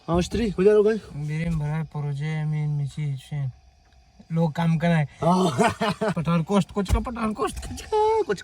हाँ मश्तरी हो जा रहा है मेरे भरा प्रोजे में मिची लोग काम कराए पठान कोस्ट कुछ का पठान कोस्ट कुछ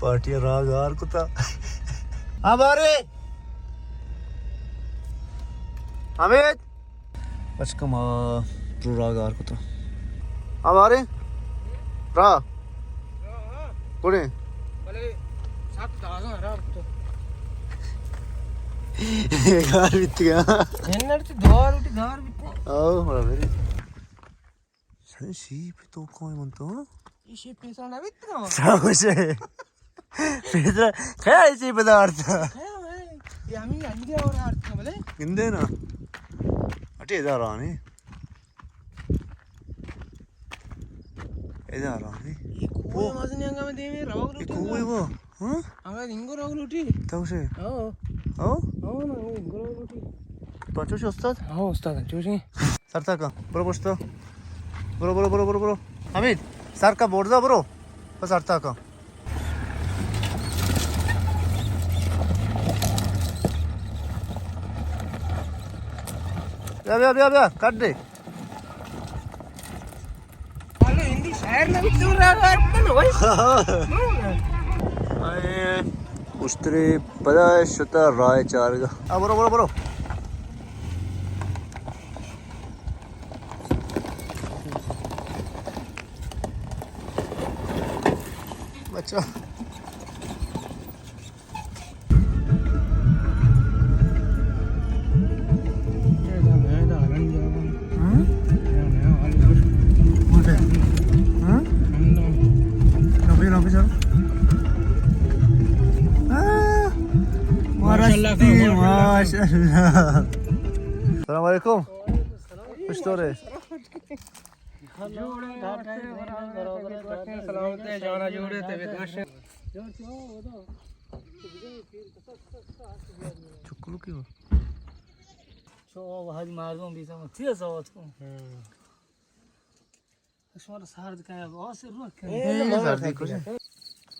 पार्टी रागार कुत्ता हाँ बारे अमित बचका मा प्रो रागार कुत्ता हाँ बारे रा कोने भले सात दागा राम तो गार बित गया ఎన్నడితే దోర్ ఉటి దోర్ బిtte आओ बड़ा मेरी सही शीप तो कौन मनतो ఈ షేప్ పేసన బిtte सावशे पेदरा काय ची पदार्थ यामी अंगे और अर्थ भले इंदेना अटे इधर आने इधर आने ఈ కోయ మాసని అంగ మే దేవి రవగ ये कोई वो हाँ అంగ ఇంగో రవగ ఉటి तो से ఓ ओ అవును ఇంగో రవగ ఉటి पांचों से उस्ताद ఆ వస్తాను చూసి सरता का बरो पुछता बरो अमित सर का बोर्ड दा बरो बस सरता का या काट दे వాళ్ళు హిందీ షాయర్ న బిtte రాగ ఓయ్ आए उस्त्री पदा शुता राय चार का आ बरो बच्चा Assalamualaikum. Müşteri. सलामत जाना जोड़े ते विकास Çukulu ki o. Çoğu hadi mardum bir zaman tüy zavat ko. Sonra sardı kaya o ser ruh kaya. Sardı koşu.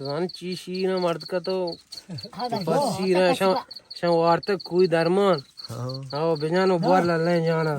जान चीशीना मर्द का तो बस शीरा शाम वार्ता कोई दरमान आओ बिजानो बोर लले जाना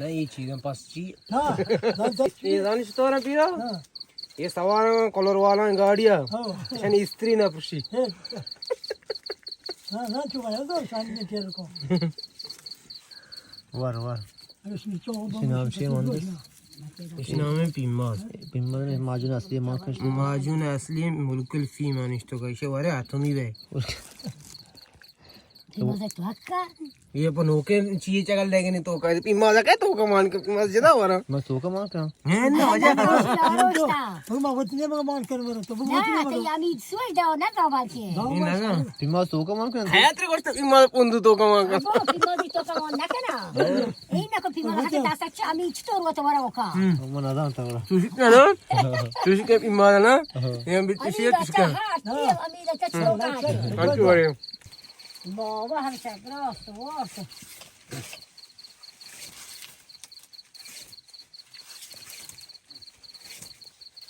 नहीं ये चीजें पास ची ये जान स्टोर पीरा ये सवार कलर वाला गाड़िया शन स्त्री ना पुशी ना तू वाला तो शान में तेरे को Var. इसमें तो Sinam şey mandır. इस्लाम में पीमाज Bilmem macun asliye markış. माजून असली मुल्कुल फी मानिश तो कैसे वारे हाथों में बे फिर तो हक्का ये अपन होके चीज चगल देगे नहीं तो का पिमाजा काय तो का मान के पिमाजा जदा वरा मैं तो का मार क्या है ना वजह रोस्ता मग मागवतीने मग मान कर बरं तो मग ना ते आम्ही सोय दाव ना दाव बाकी ये ना का पिमा तो का मार क्या है तेरे गोष्ट पिमाजा पुंदू तो का मान का अबो फिमोदी तो का ना kana ए ना को फिमोला हते तासा आम्ही इचतो रोत वरा ओका मन आदा था बड़ा तुझी ना ना तुझी के पिमाजा ना ये भी तुझी आम्ही तुझका आम्ही दा चोका अंचू वरे बाबा हम सग्रास्त वोस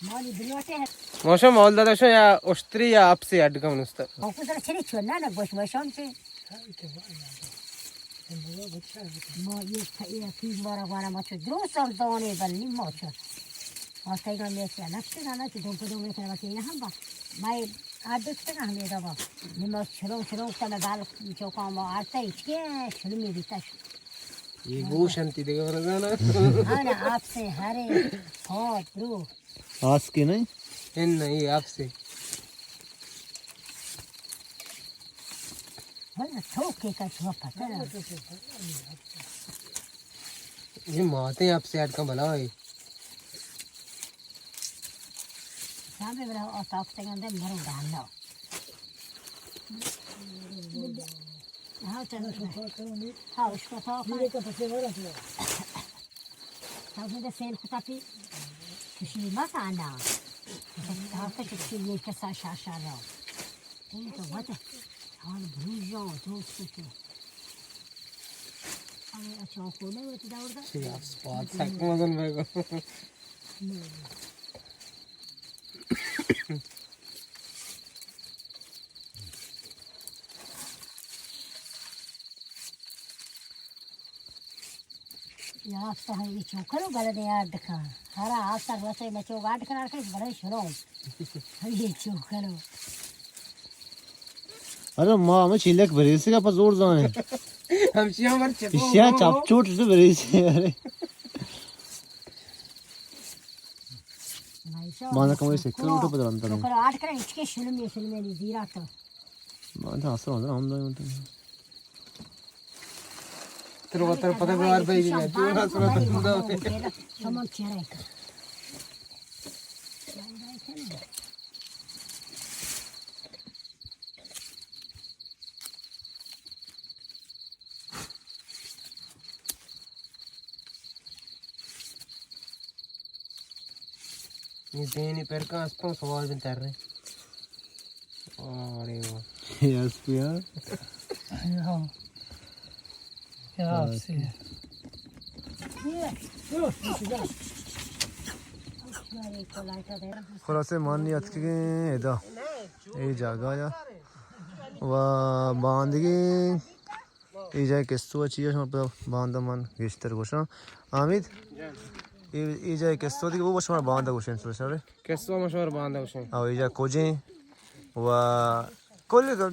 मानी बिलोटे है मौसम माहौल दादा शो या ऑस्ट्री या आपसे अड का मनुष्य ओको जरा छेरी छोना ना बस बसम से म ये फीज वाला वाला मच द्रो सब दोने बल्ली मच और कई का ले क्या नक्शे ना कि दो में करवा के यहां बा भाई आदत तक हमें दबा निम छरो का गाल चौका में आते इसके शुरू में बीता ये गो शांति देगा वरना ना हां ना आपसे हरे हो ब्रो आज के नहीं इन नहीं आपसे है ठोके का छुआ पता ना ये माते आपसे अड का भला है सामने मेरा और टॉप से अंदर मरो डालना हाँ चलो हाँ उसको तो मेरे का पसे बरं तो तब मुझे सेल खुदा पी किसी मत आना हाँ तो किसी ये कैसा शाशा रहो तुम तो मत हाँ भूल जाओ दोस्त को अरे अच्छा को नहीं वो तो दौड़ सी आप स्पॉट सक मगन बेगो यार तो है ये चोकरो गलत यार दिखा हरा आप तक वैसे मैं चो गाड़ कर के बड़े शुरू ये चोकरो अरे माँ मैं चिल्लक भरी से का पर जोर जाने हम चिया मर चको इश्या चापचूट से भरी से अरे माना कमरे से क्यों उठो पता नहीं चोकरो आठ कर इसके शुरू में जीरा तो माना था असर होता हम दोनों तेरे पता बार भाई भी नहीं तू ना सुना तो समझ चेहरे का ये देनी पर का आसपास सवाल भी कर रहे अरे वाह यस पिया हां क्या आपसे थोड़ा से मान नहीं आज के इधर ये जगह या बांध के ये जाए किस्तु अच्छी है मतलब बांध मन गिश्तर कुछ आमिद ये जाए किस्तु थी वो बस हमारा बांध कुछ है सर कैसे मशहूर बांधा उसे और ये जाए कोजे व कोले का